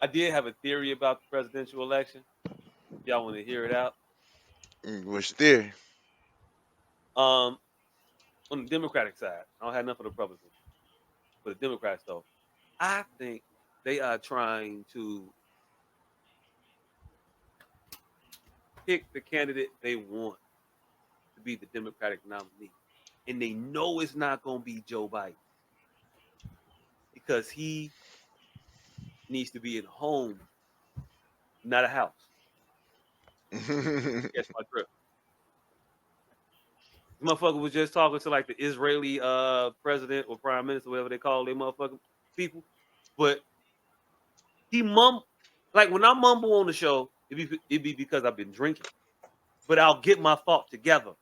I did have a theory about the presidential election. Y'all want to hear it out? What's your theory? Um, on the Democratic side, I don't have enough for the Republicans. For the Democrats, though, I think they are trying to pick the candidate they want to be the Democratic nominee, and they know it's not going to be Joe Biden because he needs to be at home, not a house. Catch my drift. This motherfucker was just talking to like the Israeli president or prime minister, whatever they call their motherfucking people. But he like when I mumble on the show, it be because I've been drinking. But I'll get my thought together.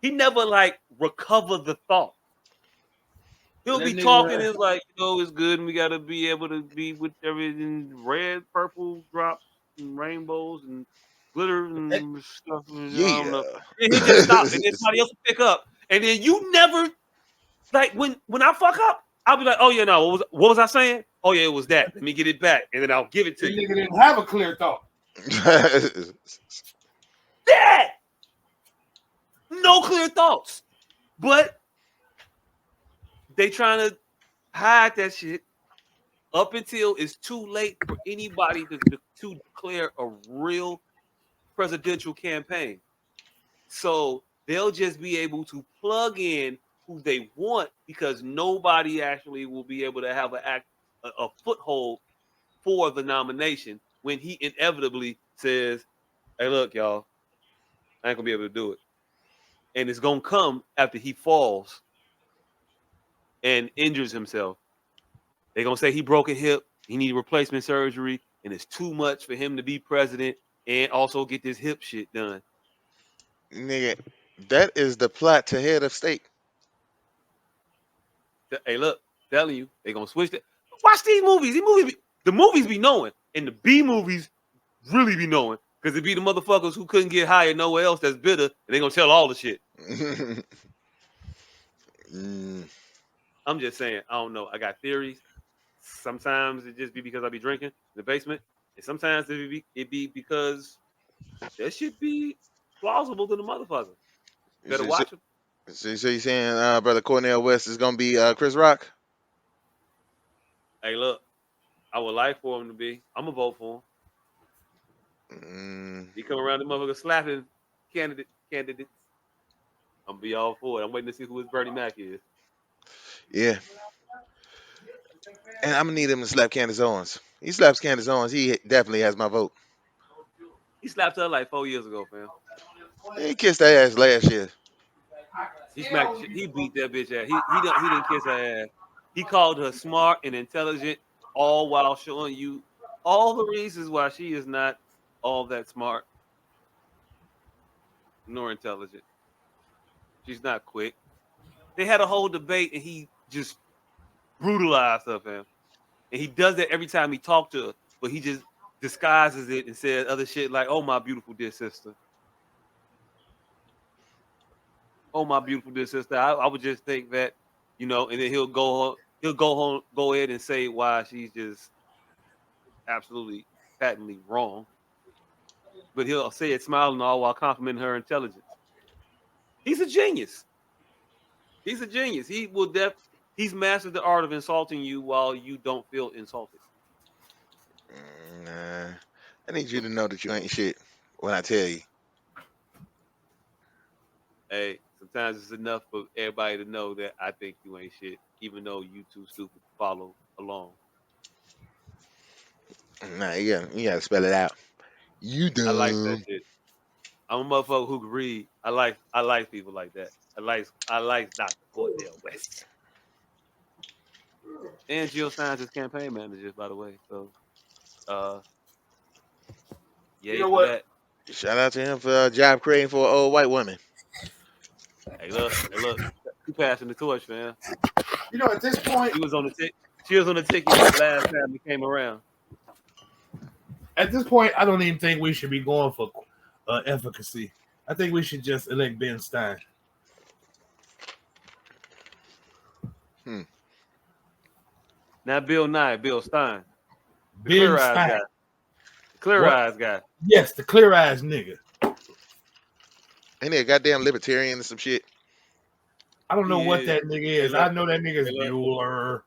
He never like recover the thought. He'll That be talking. nigga, It's like, it's good, and we gotta be able to be with everything red, purple drops and rainbows and glitter that, and stuff. And I don't know. Yeah. And he'll just stop, and then somebody else will pick up, and then you never like when I fuck up, I'll be like, oh yeah, no, what was I saying? Oh yeah, it was that. Let me get it back, and then I'll give it to that you. nigga didn't have a clear thought. That no clear thoughts, but they trying to hide that shit up until it's too late for anybody to declare a real presidential campaign. So they'll just be able to plug in who they want because nobody actually will be able to have a foothold for the nomination when he inevitably says, "Hey, look, y'all, I ain't gonna be able to do it," and it's gonna come after he falls and injures himself. They're gonna say he broke a hip, he needed replacement surgery, and it's too much for him to be president and also get this hip shit done. Nigga, that is the plot to head of state. Hey, look, telling you, they're gonna switch it. Watch these movies. The movies be knowing, and the B movies really be knowing. Because it be the motherfuckers who couldn't get hired nowhere else that's bitter, and they gonna tell all the shit. Mm, I'm just saying, I don't know. I got theories. Sometimes it just be because I be drinking in the basement, and sometimes it be because that shit be plausible to the motherfucker. Better so, so, watch them. so you saying brother Cornell West is gonna be Chris Rock? Hey, look, I would like for him to be. I'm gonna vote for him. Mm, He come around the motherfucker slapping candidates. I'm gonna be all for it. I'm waiting to see who his Bernie Mac is. yeah, and I'm gonna need him to slap Candace Owens. He slaps Candace Owens. He definitely has my vote. He slapped her like 4 years ago, fam. He kissed her ass last year. He smacked. He beat that bitch ass. He didn't kiss her ass. He called her smart and intelligent, all while showing you all the reasons why she is not all that smart nor intelligent. She's not quick. They had a whole debate, and he just brutalized her, fam. And he does that every time he talked to her, but he just disguises it and says other shit like, "Oh my beautiful dear sister, oh my beautiful dear sister." I would just think that, and then go ahead and say why she's just absolutely patently wrong, but he'll say it smiling all while complimenting her intelligence. He's a genius. He's a genius. He's mastered the art of insulting you while you don't feel insulted. Nah, I need you to know that you ain't shit when I tell you. Hey, sometimes it's enough for everybody to know that I think you ain't shit, even though you too stupid to follow along. Nah, you gotta spell it out. You I like that dumb. shit. I'm a motherfucker who can read. I like people like that. I like Dr. Cordell West. And geoscience is campaign managers, by the way. So uh You yay know for what? that. Shout out to him for a job creating for an old white woman. Hey look, you passing the torch, man. You know, at this point, She was on the she was on the ticket last time it came around. I don't even think we should be going for efficacy. I think we should just elect Ben Stein. Hmm. Not Bill Nye, Bill Stein. The clear Ben eyes Stein. guy. The clear What? eyes guy. Yes, the clear eyes nigga. Ain't he a goddamn libertarian or some shit? I don't know He what is. that nigga is. Hey, look. I know that nigga's Hey, look. Bueller.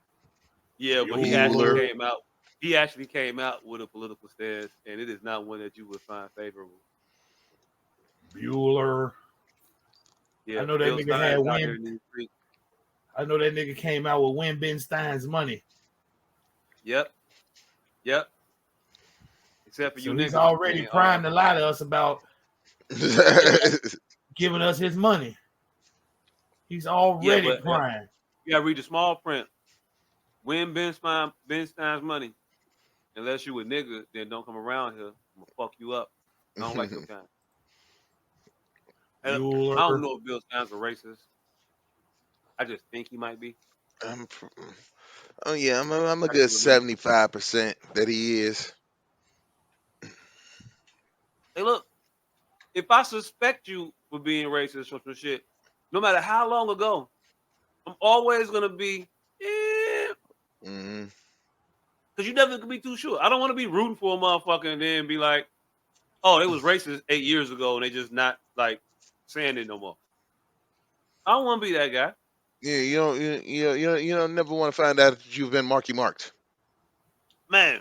Yeah, but he actually Bueller. came out. He actually came out with a political stance, and it is not one that you would find favorable. Bueller. Yeah, I know that Bill nigga Stein's had out here when. in these streets. I know that nigga came out with Win Ben Stein's money. Yep. Yep. Except for So you he's niggas. already And, primed to lie to us about giving us his money. He's yeah, already but primed. you gotta read the small print. When Ben Stein's money, unless you a nigga, then don't come around here. I'm gonna fuck you up. I don't like your kind. And I don't Bueller. know if Bill Stein's a racist. I just think he might be. I'm, oh yeah, I'm a I good give him. 75% that he is. Hey, look. If I suspect you for being racist or some shit, no matter how long ago, I'm always gonna be, Mm-hmm. because you never can be too sure. I don't want to be rooting for a motherfucker and then be like, oh, they was racist 8 years ago and they just not like saying it no more. I don't want to be that guy. Yeah, you don't never want to find out that you've been marked. Man,